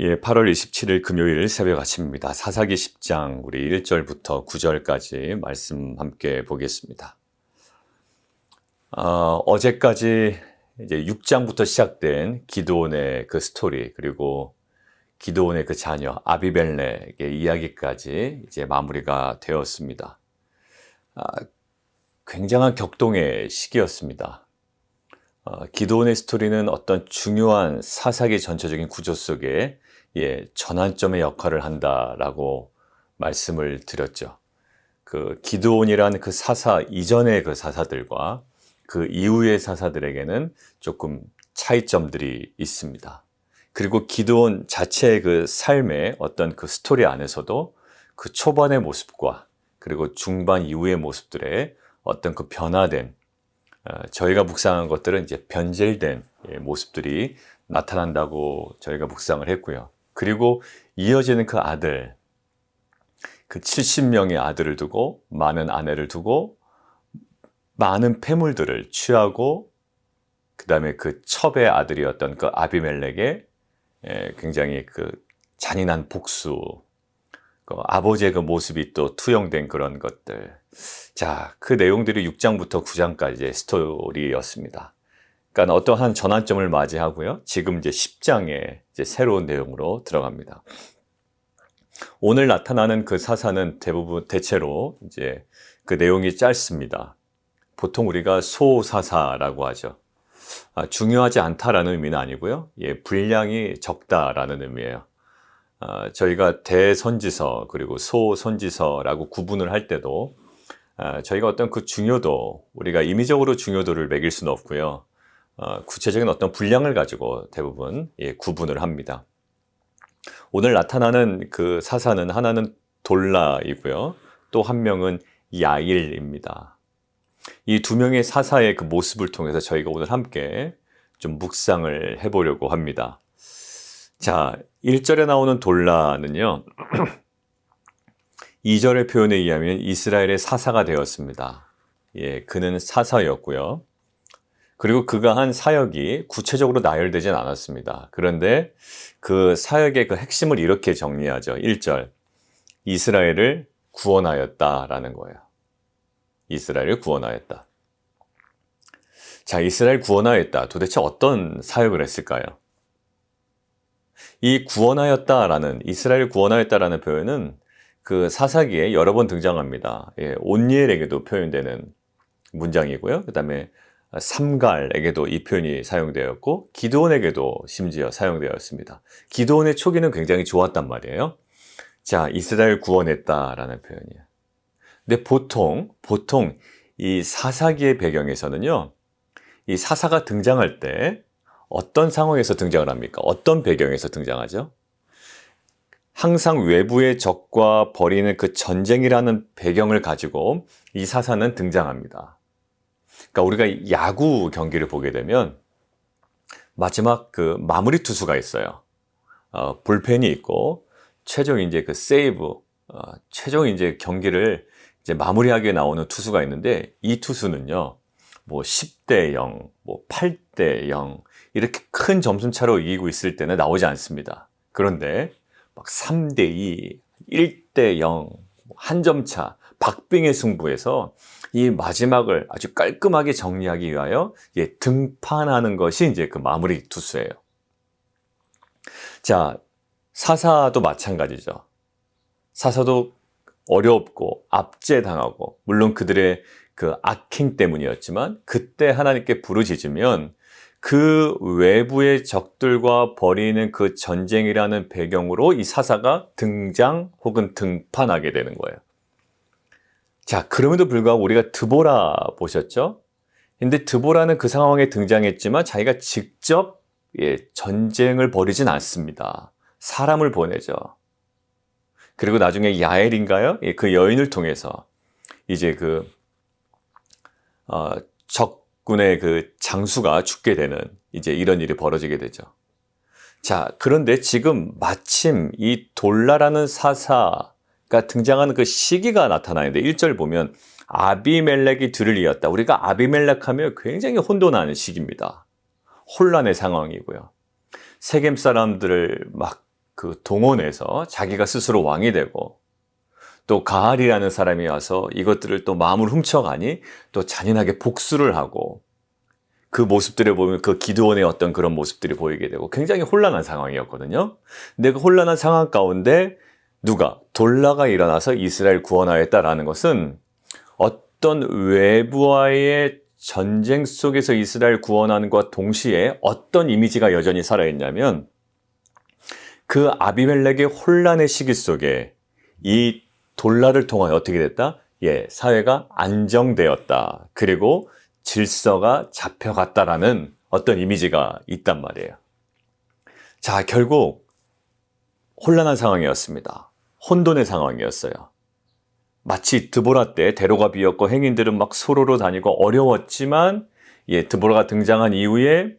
예, 8월 27일 금요일 새벽 아침입니다. 사사기 10장 우리 1절부터 9절까지 말씀 함께 보겠습니다. 어제까지 이제 6장부터 시작된 기드온의 그 스토리, 그리고 기드온의 그 자녀 아비멜렉의 이야기까지 이제 마무리가 되었습니다. 굉장한 격동의 시기였습니다. 기드온의 스토리는 어떤 중요한 사사기 전체적인 구조 속에 전환점의 역할을 한다라고 말씀을 드렸죠. 그 기드온이란 그 사사 이전의 그 사사들과 그 이후의 사사들에게는 조금 차이점들이 있습니다. 그리고 기드온 자체의 그 삶의 어떤 그 스토리 안에서도 그 초반의 모습과 그리고 중반 이후의 모습들의 어떤 그 변화된, 저희가 묵상한 것들은 이제 변질된 모습들이 나타난다고 저희가 묵상을 했고요. 그리고 이어지는 그 아들, 그 70명의 아들을 두고 많은 아내를 두고 많은 패물들을 취하고, 그 다음에 그 첩의 아들이었던 그 아비멜렉의 굉장히 그 잔인한 복수, 그 아버지의 그 모습이 또 투영된 그런 것들. 자, 그 내용들이 6장부터 9장까지의 스토리였습니다. 그러니까 어떠한 전환점을 맞이하고요. 지금 이제 10장에 이제 새로운 내용으로 들어갑니다. 오늘 나타나는 그 사사는 대체로 이제 그 내용이 짧습니다. 보통 우리가 소사사라고 하죠. 중요하지 않다라는 의미는 아니고요. 분량이 적다라는 의미예요. 저희가 대선지서 그리고 소선지서라고 구분을 할 때도 저희가 어떤 그 중요도, 우리가 임의적으로 중요도를 매길 수는 없고요. 구체적인 어떤 분량을 가지고 대부분 구분을 합니다. 오늘 나타나는 그 사사는 하나는 돌라이고요. 또 한 명은 야일입니다. 이 두 명의 사사의 그 모습을 통해서 저희가 오늘 함께 좀 묵상을 해보려고 합니다. 자, 1절에 나오는 돌라는요. 2절의 표현에 의하면 이스라엘의 사사가 되었습니다. 그는 사사였고요. 그리고 그가 한 사역이 구체적으로 나열되진 않았습니다. 그런데 그 사역의 그 핵심을 이렇게 정리하죠. 1절, 이스라엘을 구원하였다라는 거예요. 이스라엘을 구원하였다. 자, 이스라엘 구원하였다. 도대체 어떤 사역을 했을까요? 이 구원하였다라는, 이스라엘 구원하였다라는 표현은 그 사사기에 여러 번 등장합니다. 온니엘에게도 표현되는 문장이고요. 그 다음에 삼갈에게도 이 표현이 사용되었고, 기드온에게도 심지어 사용되었습니다. 기드온의 초기는 굉장히 좋았단 말이에요. 자, 이스라엘 구원했다라는 표현이에요. 근데 보통 이 사사기의 배경에서는요, 이 사사가 등장할 때 어떤 상황에서 등장을 합니까? 어떤 배경에서 등장하죠? 항상 외부의 적과 벌이는 그 전쟁이라는 배경을 가지고 이 사사는 등장합니다. 그러니까 우리가 야구 경기를 보게 되면 마지막 그 마무리 투수가 있어요. 불펜이 있고 최종 이제 그 세이브, 최종 이제 경기를 이제 마무리하게 나오는 투수가 있는데, 이 투수는요, 뭐 10대 0, 뭐 8대 0 이렇게 큰 점수차로 이기고 있을 때는 나오지 않습니다. 그런데 막 3대 2, 1대 0, 한 점 차, 박빙의 승부에서 이 마지막을 아주 깔끔하게 정리하기 위하여 등판하는 것이 이제 그 마무리 투수예요. 자, 사사도 마찬가지죠. 사사도 어렵고 압제당하고, 물론 그들의 그 악행 때문이었지만, 그때 하나님께 부르짖으면 그 외부의 적들과 벌이는 그 전쟁이라는 배경으로 이 사사가 등장 혹은 등판하게 되는 거예요. 자, 그럼에도 불구하고 우리가 드보라 보셨죠? 근데 드보라는 그 상황에 등장했지만 자기가 직접 전쟁을 벌이진 않습니다. 사람을 보내죠. 그리고 나중에 야엘인가요? 그 여인을 통해서 이제 그 적군의 그 장수가 죽게 되는 이제 이런 일이 벌어지게 되죠. 자, 그런데 지금 마침 이 돌라라는 사사가 등장하는 그 시기가 나타나는데, 1절 보면 아비멜렉이 뒤를 이었다. 우리가 아비멜렉 하면 굉장히 혼돈하는 시기입니다. 혼란의 상황이고요. 세겜 사람들을 막 그 동원해서 자기가 스스로 왕이 되고, 또 가알이라는 사람이 와서 이것들을 또 마음을 훔쳐가니 또 잔인하게 복수를 하고, 그 모습들을 보면 그 기드온의 어떤 그런 모습들이 보이게 되고 굉장히 혼란한 상황이었거든요. 근데 그 혼란한 상황 가운데 누가? 돌라가 일어나서 이스라엘 구원하였다라는 것은 어떤 외부와의 전쟁 속에서 이스라엘 구원하는과 동시에 어떤 이미지가 여전히 살아있냐면, 그 아비멜렉의 혼란의 시기 속에 이 돌라를 통하여 어떻게 됐다? 사회가 안정되었다. 그리고 질서가 잡혀갔다라는 어떤 이미지가 있단 말이에요. 자, 결국 혼란한 상황이었습니다. 혼돈의 상황이었어요. 마치 드보라 때 대로가 비었고 행인들은 막 소로로 다니고 어려웠지만, 드보라가 등장한 이후에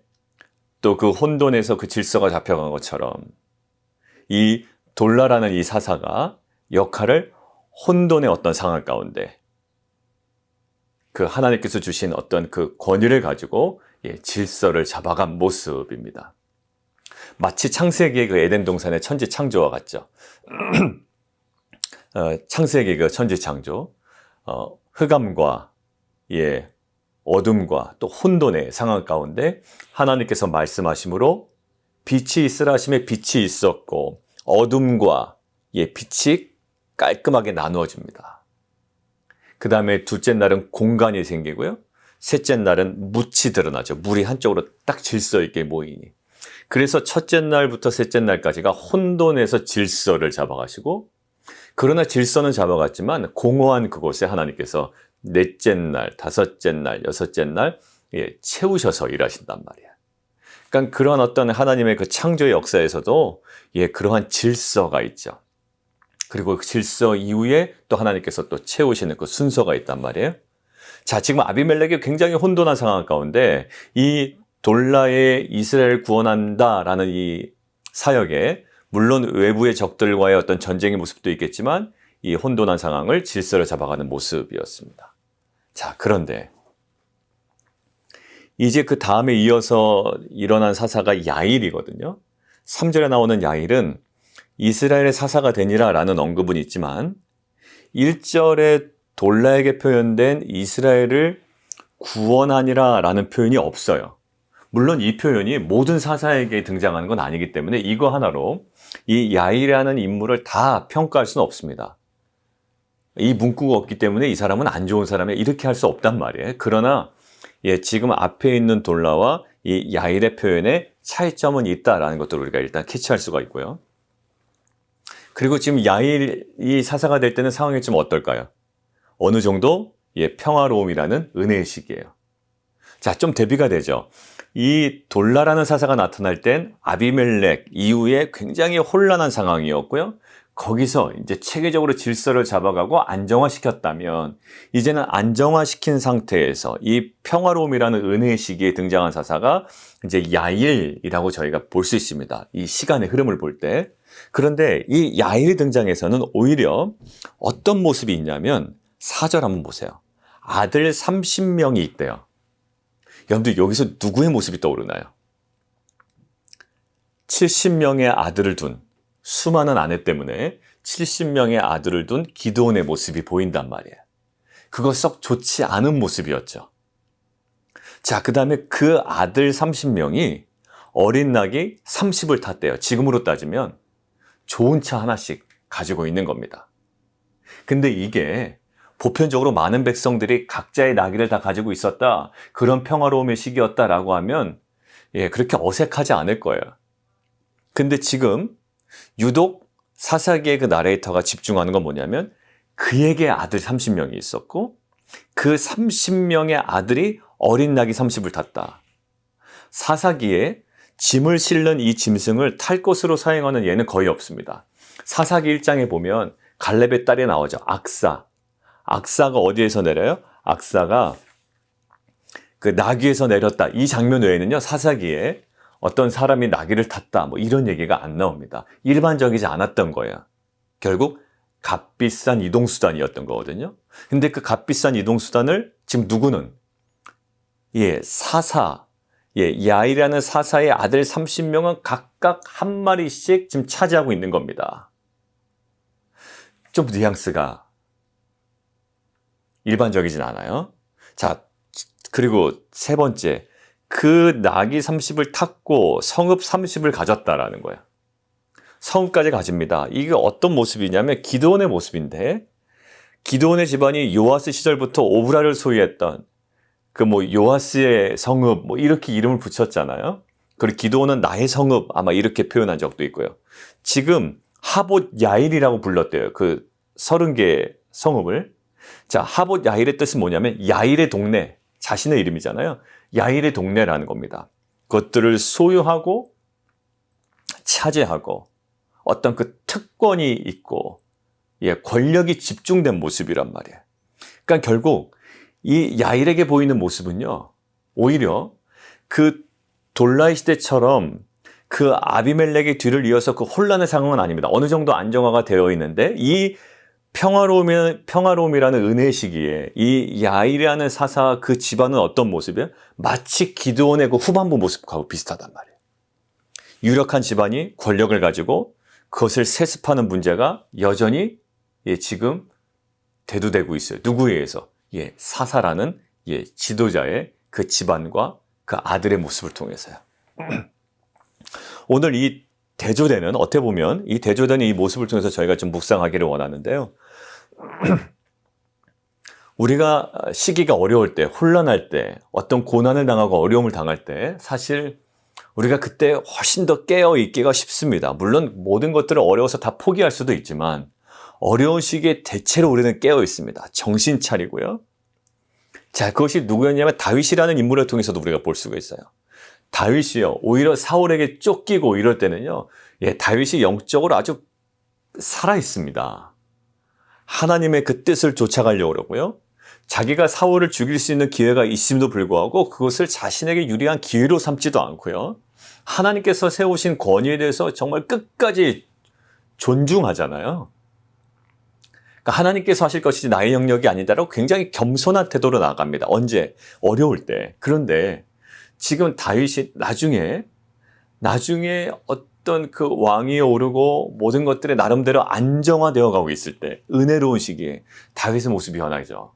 또 그 혼돈에서 그 질서가 잡혀간 것처럼 이 돌라라는 이 사사가 역할을 혼돈의 어떤 상황 가운데 그 하나님께서 주신 어떤 그 권위를 가지고 질서를 잡아간 모습입니다. 마치 창세기의 그 에덴 동산의 천지 창조와 같죠. 창세기 그 천지 창조, 흑암과 어둠과 또 혼돈의 상황 가운데 하나님께서 말씀하심으로 빛이 있으라 하심에 빛이 있었고, 어둠과 빛이 깔끔하게 나누어집니다. 그 다음에 둘째 날은 공간이 생기고요. 셋째 날은 묻이 드러나죠. 물이 한쪽으로 딱 질서 있게 모이니. 그래서 첫째 날부터 셋째 날까지가 혼돈에서 질서를 잡아가시고, 그러나 질서는 잡아갔지만 공허한 그곳에 하나님께서 넷째 날, 다섯째 날, 여섯째 날 채우셔서 일하신단 말이에요. 그러니까 그런 어떤 하나님의 그 창조의 역사에서도 그러한 질서가 있죠. 그리고 그 질서 이후에 또 하나님께서 또 채우시는 그 순서가 있단 말이에요. 자, 지금 아비멜렉이 굉장히 혼돈한 상황 가운데 이 돌라의 이스라엘 구원한다라는 이 사역에 물론 외부의 적들과의 어떤 전쟁의 모습도 있겠지만 이 혼돈한 상황을 질서를 잡아가는 모습이었습니다. 자, 그런데 이제 그 다음에 이어서 일어난 사사가 야일이거든요. 3절에 나오는 야일은 이스라엘의 사사가 되니라 라는 언급은 있지만 1절에 돌라에게 표현된 이스라엘을 구원하니라 라는 표현이 없어요. 물론 이 표현이 모든 사사에게 등장하는 건 아니기 때문에 이거 하나로 이 야일이라는 인물을 다 평가할 수는 없습니다. 이 문구가 없기 때문에 이 사람은 안 좋은 사람이야 이렇게 할 수 없단 말이에요. 그러나 지금 앞에 있는 돌라와 이 야일의 표현에 차이점은 있다라는 것들을 우리가 일단 캐치할 수가 있고요. 그리고 지금 야일이 사사가 될 때는 상황이 좀 어떨까요? 어느 정도 평화로움이라는 은혜의 시기예요. 자, 좀 대비가 되죠. 이 돌라라는 사사가 나타날 땐 아비멜렉 이후에 굉장히 혼란한 상황이었고요. 거기서 이제 체계적으로 질서를 잡아가고 안정화시켰다면 이제는 안정화시킨 상태에서 이 평화로움이라는 은혜의 시기에 등장한 사사가 이제 야일이라고 저희가 볼 수 있습니다. 이 시간의 흐름을 볼 때. 그런데 이 야일이 등장해서는 오히려 어떤 모습이 있냐면 4절 한번 보세요. 아들 30명이 있대요. 여러분들 여기서 누구의 모습이 떠오르나요? 70명의 아들을 둔 수많은 아내 때문에 70명의 아들을 둔 기드온의 모습이 보인단 말이에요. 그거 썩 좋지 않은 모습이었죠. 자, 그 다음에 그 아들 30명이 어린 낙이 30을 탔대요. 지금으로 따지면 좋은 차 하나씩 가지고 있는 겁니다. 근데 이게 보편적으로 많은 백성들이 각자의 나귀를 다 가지고 있었다. 그런 평화로움의 시기였다라고 하면 그렇게 어색하지 않을 거예요. 근데 지금 유독 사사기의 그 나레이터가 집중하는 건 뭐냐면 그에게 아들 30명이 있었고 그 30명의 아들이 어린 낙이 30을 탔다. 사사기에 짐을 실는 이 짐승을 탈 것으로 사용하는 예는 거의 없습니다. 사사기 1장에 보면 갈렙의 딸이 나오죠. 악사. 악사가 어디에서 내려요? 악사가 그 나귀에서 내렸다. 이 장면 외에는요, 사사기에 어떤 사람이 나귀를 탔다. 뭐 이런 얘기가 안 나옵니다. 일반적이지 않았던 거예요. 결국 값비싼 이동수단이었던 거거든요. 근데 그 값비싼 이동수단을 지금 누구는? 사사, 야일이라는 사사의 아들 30명은 각각 한 마리씩 지금 차지하고 있는 겁니다. 좀 뉘앙스가 일반적이진 않아요. 자, 그리고 세 번째, 그 나귀 30을 탔고 성읍 30을 가졌다라는 거예요. 성읍까지 가집니다. 이게 어떤 모습이냐면 기드온의 모습인데, 기드온의 집안이 요아스 시절부터 오브라를 소유했던 그 요아스의 성읍 이렇게 이름을 붙였잖아요. 그리고 기드온은 나의 성읍 아마 이렇게 표현한 적도 있고요. 지금 하봇 야일이라고 불렀대요. 그 30개의 성읍을. 자, 하봇 야일의 뜻은 뭐냐면 야일의 동네, 자신의 이름이잖아요. 야일의 동네라는 겁니다. 그것들을 소유하고 차지하고 어떤 그 특권이 있고 권력이 집중된 모습이란 말이에요. 그러니까 결국 이 야일에게 보이는 모습은요, 오히려 그 돌라이 시대처럼 그 아비멜렉의 뒤를 이어서 그 혼란의 상황은 아닙니다. 어느 정도 안정화가 되어 있는데 이 평화로움이라는 은혜의 시기에 이 야일이라는 사사 그 집안은 어떤 모습이에요? 마치 기드온의 그 후반부 모습하고 비슷하단 말이에요. 유력한 집안이 권력을 가지고 그것을 세습하는 문제가 여전히 지금 대두되고 있어요. 누구에 의해서? 사사라는 지도자의 그 집안과 그 아들의 모습을 통해서요. 오늘 이 대조되는, 어떻게 보면 이 대조되는 이 모습을 통해서 저희가 좀 묵상하기를 원하는데요. 우리가 시기가 어려울 때, 혼란할 때, 어떤 고난을 당하고 어려움을 당할 때 사실 우리가 그때 훨씬 더 깨어 있기가 쉽습니다. 물론 모든 것들을 어려워서 다 포기할 수도 있지만 어려운 시기에 대체로 우리는 깨어 있습니다. 정신 차리고요. 자, 그것이 누구였냐면 다윗이라는 인물을 통해서도 우리가 볼 수가 있어요. 다윗이요, 오히려 사울에게 쫓기고 이럴 때는요, 다윗이 영적으로 아주 살아 있습니다. 하나님의 그 뜻을 쫓아가려고 그러고요. 자기가 사울을 죽일 수 있는 기회가 있음에도 불구하고 그것을 자신에게 유리한 기회로 삼지도 않고요. 하나님께서 세우신 권위에 대해서 정말 끝까지 존중하잖아요. 그러니까 하나님께서 하실 것이지 나의 영역이 아니다라고 굉장히 겸손한 태도로 나아갑니다. 언제? 어려울 때. 그런데 지금 다윗이 나중에 어떤 그 왕위에 오르고 모든 것들이 나름대로 안정화되어 가고 있을 때, 은혜로운 시기에 다윗의 모습이 변하죠.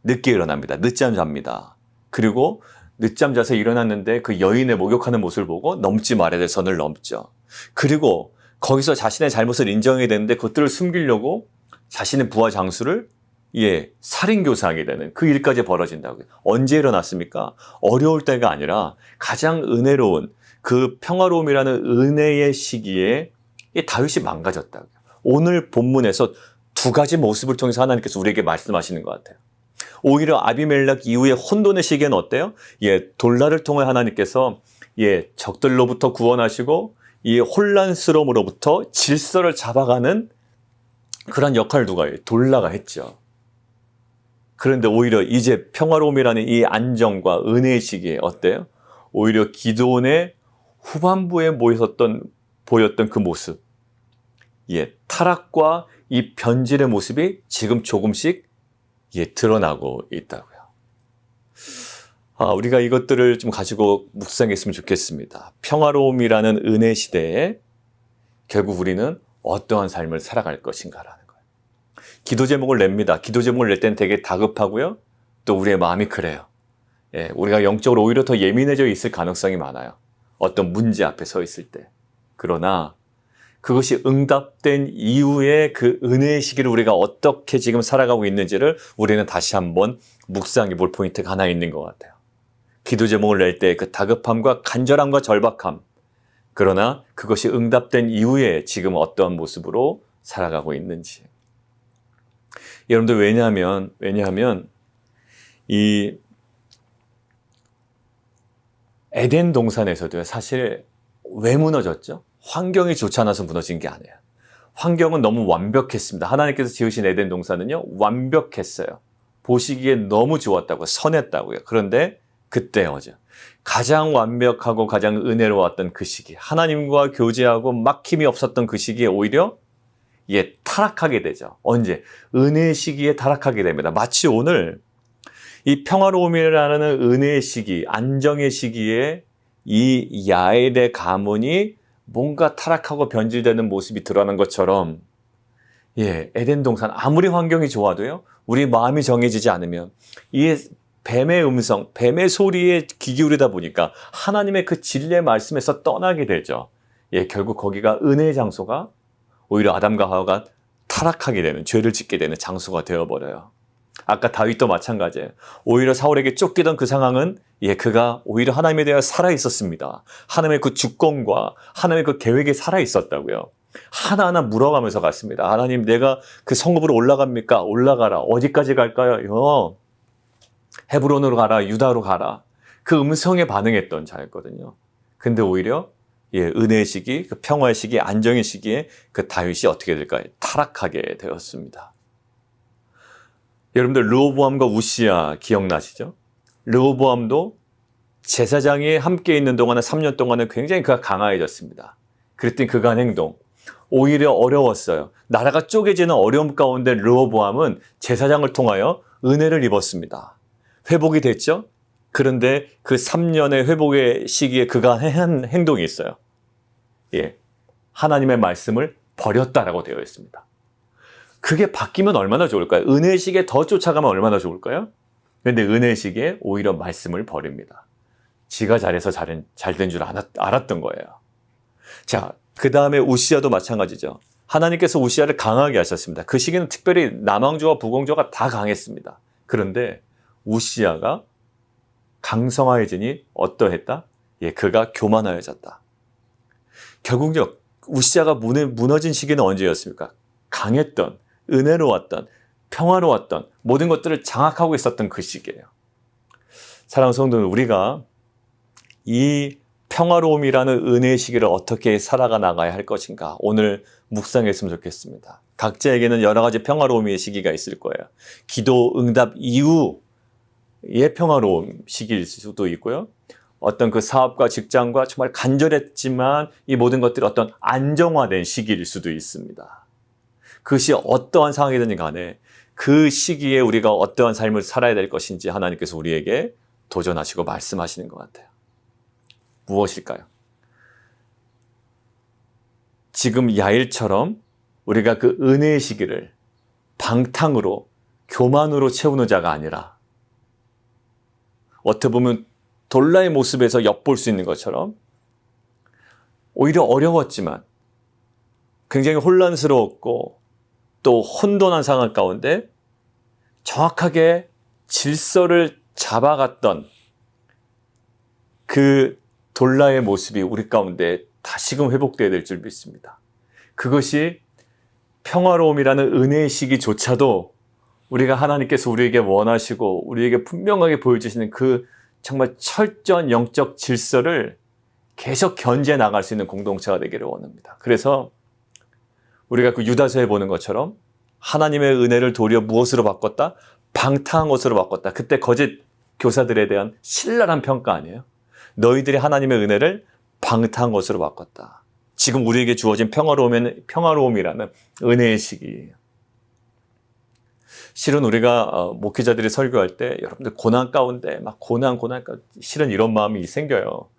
늦게 일어납니다. 늦잠 잡니다. 그리고 늦잠 자서 일어났는데 그 여인의 목욕하는 모습을 보고 넘지 말아야 될 선을 넘죠. 그리고 거기서 자신의 잘못을 인정해야 되는데 그것들을 숨기려고 자신의 부하 장수를 살인교사하게 되는 그 일까지 벌어진다고요. 언제 일어났습니까? 어려울 때가 아니라 가장 은혜로운 그 평화로움이라는 은혜의 시기에 다윗이 망가졌다고요. 오늘 본문에서 두 가지 모습을 통해서 하나님께서 우리에게 말씀하시는 것 같아요. 오히려 아비멜렉 이후의 혼돈의 시기에는 어때요? 돌라를 통해 하나님께서 적들로부터 구원하시고 이 혼란스러움으로부터 질서를 잡아가는 그런 역할을 누가 해요? 돌라가 했죠. 그런데 오히려 이제 평화로움이라는 이 안정과 은혜의 시기에 어때요? 오히려 기드온의 후반부에 보였던 그 모습, 타락과 이 변질의 모습이 지금 조금씩 드러나고 있다고요. 우리가 이것들을 좀 가지고 묵상했으면 좋겠습니다. 평화로움이라는 은혜 시대에 결국 우리는 어떠한 삶을 살아갈 것인가라는 거예요. 기도 제목을 냅니다. 기도 제목을 낼 때는 되게 다급하고요. 또 우리의 마음이 그래요. 우리가 영적으로 오히려 더 예민해져 있을 가능성이 많아요. 어떤 문제 앞에 서 있을 때. 그러나 그것이 응답된 이후에 그 은혜의 시기를 우리가 어떻게 지금 살아가고 있는지를 우리는 다시 한번 묵상해 볼 포인트가 하나 있는 것 같아요. 기도 제목을 낼 때 그 다급함과 간절함과 절박함. 그러나 그것이 응답된 이후에 지금 어떠한 모습으로 살아가고 있는지. 여러분들 왜냐하면 이 에덴 동산에서도 사실 왜 무너졌죠? 환경이 좋지 않아서 무너진 게 아니에요. 환경은 너무 완벽했습니다. 하나님께서 지으신 에덴 동산은요, 완벽했어요. 보시기에 너무 좋았다고요. 선했다고요. 그런데 그때죠. 가장 완벽하고 가장 은혜로웠던 그 시기, 하나님과 교제하고 막힘이 없었던 그 시기에 오히려 타락하게 되죠. 언제? 은혜의 시기에 타락하게 됩니다. 마치 오늘 이 평화로움이라는 은혜의 시기, 안정의 시기에 이 야엘의 가문이 뭔가 타락하고 변질되는 모습이 드러나는 것처럼, 에덴 동산 아무리 환경이 좋아도요, 우리 마음이 정해지지 않으면 이 뱀의 음성, 뱀의 소리에 귀 기울이다 보니까 하나님의 그 진리의 말씀에서 떠나게 되죠. 결국 거기가 은혜의 장소가 오히려 아담과 하와가 타락하게 되는, 죄를 짓게 되는 장소가 되어버려요. 아까 다윗도 마찬가지예요. 오히려 사울에게 쫓기던 그 상황은 그가 오히려 하나님에 대해 살아 있었습니다. 하나님의 그 주권과 하나님의 그 계획에 살아 있었다고요. 하나하나 물어가면서 갔습니다. 하나님, 내가 그 성읍으로 올라갑니까? 올라가라. 어디까지 갈까요? 헤브론으로 가라. 유다로 가라. 그 음성에 반응했던 자였거든요. 근데 오히려 은혜의 시기, 그 평화의 시기, 안정의 시기에 그 다윗이 어떻게 될까요? 타락하게 되었습니다. 여러분들 르호보암과 우시야 기억나시죠? 르호보암도 제사장이 함께 있는 동안은 3년 동안은 굉장히 그가 강화해졌습니다. 그랬더니 그가 한 행동 오히려 어려웠어요. 나라가 쪼개지는 어려움 가운데 르호보암은 제사장을 통하여 은혜를 입었습니다. 회복이 됐죠? 그런데 그 3년의 회복의 시기에 그가 한 행동이 있어요. 하나님의 말씀을 버렸다라고 되어 있습니다. 그게 바뀌면 얼마나 좋을까요? 은혜의 시기에 더 쫓아가면 얼마나 좋을까요? 그런데 은혜의 시기에 오히려 말씀을 버립니다. 지가 잘해서 잘된 줄 알았던 거예요. 자, 그 다음에 우시야도 마찬가지죠. 하나님께서 우시야를 강하게 하셨습니다. 그 시기는 특별히 남왕조와 북왕조가 다 강했습니다. 그런데 우시야가 강성하여지니 어떠했다? 그가 교만하여졌다. 결국요, 우시야가 무너진 시기는 언제였습니까? 강했던, 은혜로웠던, 평화로웠던 모든 것들을 장악하고 있었던 그 시기예요. 사랑하는 성도들, 우리가 이 평화로움이라는 은혜의 시기를 어떻게 살아가 나가야 할 것인가, 오늘 묵상했으면 좋겠습니다. 각자에게는 여러 가지 평화로움의 시기가 있을 거예요. 기도 응답 이후의 평화로움 시기일 수도 있고요. 어떤 그 사업과 직장과 정말 간절했지만 이 모든 것들이 어떤 안정화된 시기일 수도 있습니다. 그것이 어떠한 상황이든지 간에 그 시기에 우리가 어떠한 삶을 살아야 될 것인지 하나님께서 우리에게 도전하시고 말씀하시는 것 같아요. 무엇일까요? 지금 야일처럼 우리가 그 은혜의 시기를 방탕으로, 교만으로 채우는 자가 아니라 어떻게 보면 돌라의 모습에서 엿볼 수 있는 것처럼 오히려 어려웠지만 굉장히 혼란스러웠고 또 혼돈한 상황 가운데 정확하게 질서를 잡아갔던 그 돌라의 모습이 우리 가운데 다시금 회복되어야 될 줄 믿습니다. 그것이 평화로움이라는 은혜의 시기조차도 우리가 하나님께서 우리에게 원하시고 우리에게 분명하게 보여주시는 그 정말 철저한 영적 질서를 계속 견지해 나갈 수 있는 공동체가 되기를 원합니다. 그래서 우리가 그 유다서에 보는 것처럼 하나님의 은혜를 도리어 무엇으로 바꿨다? 방탕한 것으로 바꿨다. 그때 거짓 교사들에 대한 신랄한 평가 아니에요? 너희들이 하나님의 은혜를 방탕한 것으로 바꿨다. 지금 우리에게 주어진 평화로움이라는 은혜의 시기예요. 실은 우리가 목회자들이 설교할 때 여러분들 고난 가운데 막 고난 가운데 실은 이런 마음이 생겨요.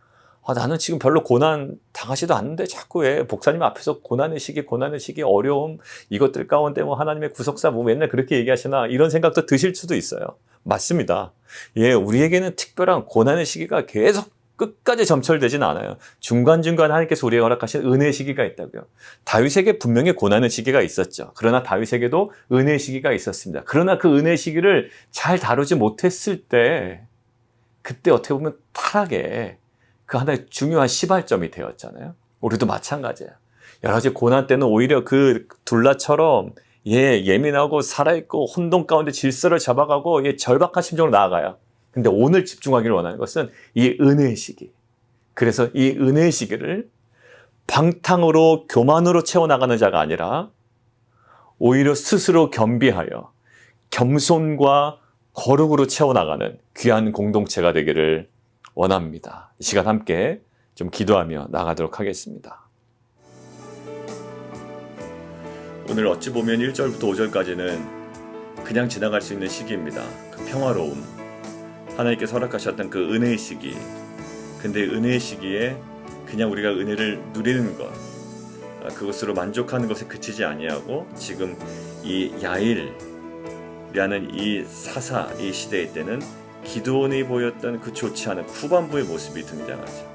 나는 지금 별로 고난 당하지도 않는데 자꾸 왜 목사님 앞에서 고난의 시기, 어려움 이것들 가운데 뭐 하나님의 구속사 뭐 맨날 그렇게 얘기하시나 이런 생각도 드실 수도 있어요. 맞습니다. 우리에게는 특별한 고난의 시기가 계속 끝까지 점철되지는 않아요. 중간중간 하나님께서 우리에게 허락하신 은혜의 시기가 있다고요. 다윗에게 분명히 고난의 시기가 있었죠. 그러나 다윗에게도 은혜의 시기가 있었습니다. 그러나 그 은혜의 시기를 잘 다루지 못했을 때 그때 어떻게 보면 타락의 그 하나의 중요한 시발점이 되었잖아요. 우리도 마찬가지예요. 여러 가지 고난 때는 오히려 그 둘라처럼 예민하고 살아있고 혼돈 가운데 질서를 잡아가고 절박한 심정으로 나아가요. 근데 오늘 집중하기를 원하는 것은 이 은혜의 시기. 그래서 이 은혜의 시기를 방탕으로 교만으로 채워나가는 자가 아니라 오히려 스스로 겸비하여 겸손과 거룩으로 채워나가는 귀한 공동체가 되기를 원합니다. 이 시간 함께 좀 기도하며 나가도록 하겠습니다. 오늘 어찌 보면 1절부터 5절까지는 그냥 지나갈 수 있는 시기입니다. 그 평화로움, 하나님께서 허락하셨던 그 은혜의 시기, 근데 은혜의 시기에 그냥 우리가 은혜를 누리는 것, 그것으로 만족하는 것에 그치지 아니하고 지금 이 야일이라는 이 사사, 이 시대의 때는 기드온이 보였던 그 좋지 않은 후반부의 모습이 등장하죠.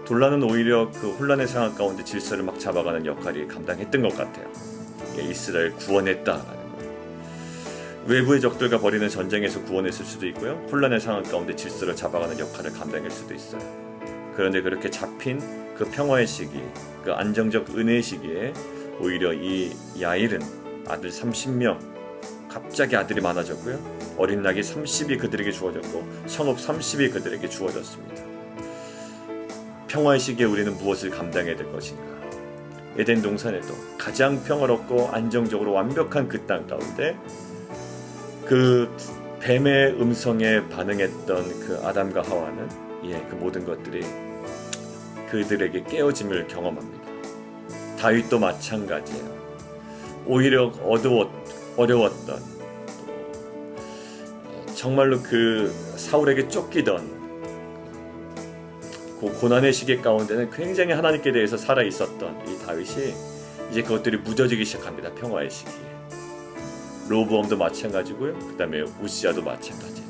돌라는 오히려 그 혼란의 상황 가운데 질서를 막 잡아가는 역할이 감당했던 것 같아요. 이스라엘 구원했다라는 거예요. 외부의 적들과 벌이는 전쟁에서 구원했을 수도 있고요, 혼란의 상황 가운데 질서를 잡아가는 역할을 감당할 수도 있어요. 그런데 그렇게 잡힌 그 평화의 시기, 그 안정적 은혜의 시기에 오히려 이 야일은 아들 30명, 갑자기 아들이 많아졌고요, 어린 낙이 30이 그들에게 주어졌고 성읍 30이 그들에게 주어졌습니다. 평화의 시기에 우리는 무엇을 감당해야 될 것인가? 에덴 동산에도 가장 평화롭고 안정적으로 완벽한 그 땅 가운데 그 뱀의 음성에 반응했던 그 아담과 하와는 그 모든 것들이 그들에게 깨어짐을 경험합니다. 다윗도 마찬가지예요. 오히려 어려웠던, 정말로 그 사울에게 쫓기던 그 고난의 시기 가운데는 굉장히 하나님께 대해서 살아있었던 이 다윗이 이제 그것들이 무뎌지기 시작합니다. 평화의 시기에. 로브엄도 마찬가지고요, 그 다음에 우시아도 마찬가지.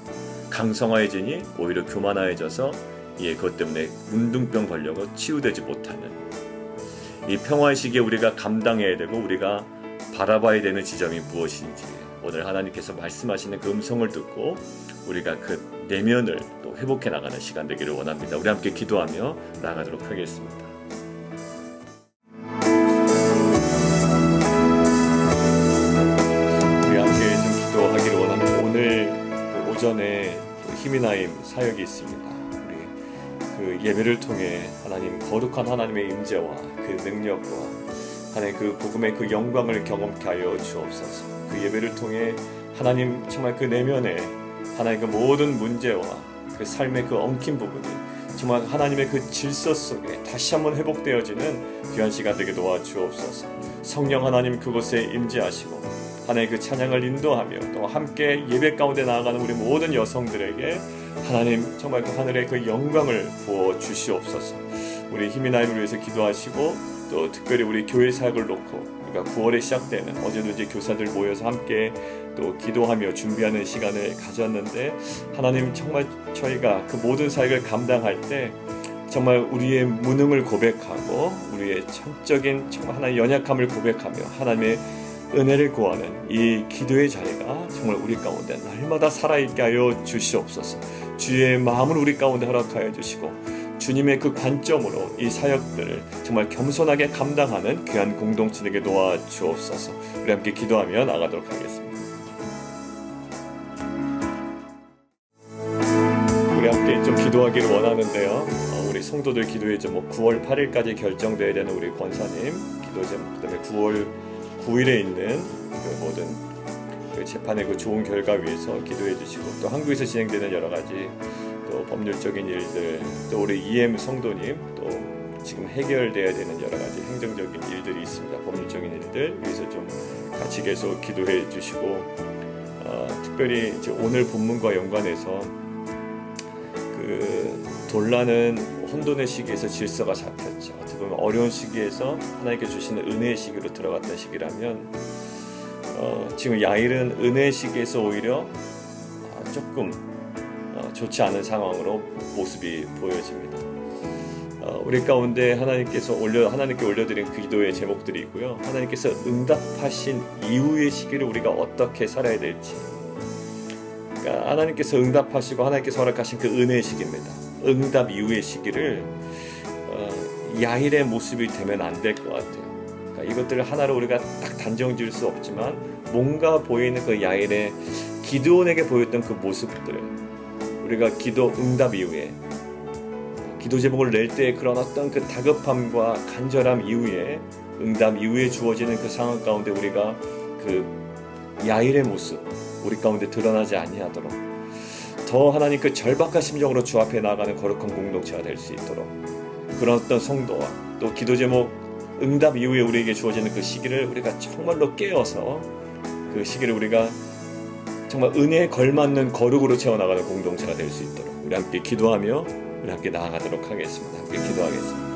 강성화해지니 오히려 교만화해져서 그것 때문에 운둥병 걸려고 치유되지 못하는 이 평화의 시기에 우리가 감당해야 되고 우리가 바라봐야 되는 지점이 무엇인지, 오늘 하나님께서 말씀하시는 그 음성을 듣고 우리가 그 내면을 또 회복해 나가는 시간 되기를 원합니다. 우리 함께 기도하며 나가도록 하겠습니다. 우리 함께 좀 기도하기를 원합니다. 오늘 오전에 히미나임 사역이 있습니다. 우리 그 예배를 통해 하나님, 거룩한 하나님의 임재와 그 능력과 하나님 그 복음의 그 영광을 경험케 하여 주옵소서. 그 예배를 통해 하나님 정말 그 내면에 하나님 그 모든 문제와 그 삶의 그 엉킨 부분이 정말 하나님의 그 질서 속에 다시 한번 회복되어지는 귀한 시간 되게 도와주옵소서. 성령 하나님 그곳에 임재하시고 하나님 그 찬양을 인도하며 또 함께 예배 가운데 나아가는 우리 모든 여성들에게 하나님 정말 그 하늘의 그 영광을 부어 주시옵소서. 우리 히미나임을 위해서 기도하시고 또 특별히 우리 교회 사역을 놓고 우리가 9월에 시작되는, 어제도 이제 교사들 모여서 함께 또 기도하며 준비하는 시간을 가졌는데 하나님 정말 저희가 그 모든 사역을 감당할 때 정말 우리의 무능을 고백하고 우리의 청적인 정말 하나의 연약함을 고백하며 하나님의 은혜를 구하는 이 기도의 자리가 정말 우리 가운데 날마다 살아있게 하여 주시옵소서. 주의 마음을 우리 가운데 허락하여 주시고 주님의 그 관점으로 이 사역들을 정말 겸손하게 감당하는 귀한 공동체 되게 도와주옵소서. 우리 함께 기도하며 나가도록 하겠습니다. 우리 함께 좀 기도하기를 원하는데요, 우리 성도들 기도에 좀 9월 8일까지 결정되어야 되는 우리 권사님 기도 제목, 그다음에 9월 9일에 있는 그 모든 그 재판의 그 좋은 결과 위해서 기도해 주시고, 또 한국에서 진행되는 여러 가지 또 법률적인 일들, 또 우리 EM 성도님 또 지금 해결돼야 되는 여러 가지 행정적인 일들이 있습니다. 법률적인 일들 위해서 좀 같이 계속 기도해 주시고, 특별히 이제 오늘 본문과 연관해서 그 돌라는 혼돈의 시기에서 질서가 잡혔죠. 어떻게 보면 어려운 시기에서 하나님께 주시는 은혜의 시기로 들어갔던 시기라면, 지금 야일은 은혜의 시기에서 오히려 조금 좋지 않은 상황으로 모습이 보여집니다. 우리 가운데 하나님께 올려드린 그 기도의 제목들이 있고요, 하나님께서 응답하신 이후의 시기를 우리가 어떻게 살아야 될지, 그러니까 하나님께서 응답하시고 하나님께서 허락하신 그 은혜의 시기입니다. 응답 이후의 시기를 야일의 모습이 되면 안 될 것 같아요. 그러니까 이것들을 하나로 우리가 딱 단정 지을 수 없지만 뭔가 보이는 그 야일의 기드온에게 보였던 그 모습들, 우리가 기도 응답 이후에 기도 제목을 낼 때 그런 어떤 그 다급함과 간절함 이후에, 응답 이후에 주어지는 그 상황 가운데 우리가 그 야일의 모습 우리 가운데 드러나지 아니하도록 더 하나님 그 절박한 심정으로 주 앞에 나아가는 거룩한 공동체가 될 수 있도록, 그런 어떤 성도와 또 기도 제목 응답 이후에 우리에게 주어지는 그 시기를 우리가 정말로 깨어서 그 시기를 우리가 정말 은혜에 걸맞는 거룩으로 채워나가는 공동체가 될 수 있도록 우리 함께 기도하며 우리 함께 나아가도록 하겠습니다. 함께 기도하겠습니다.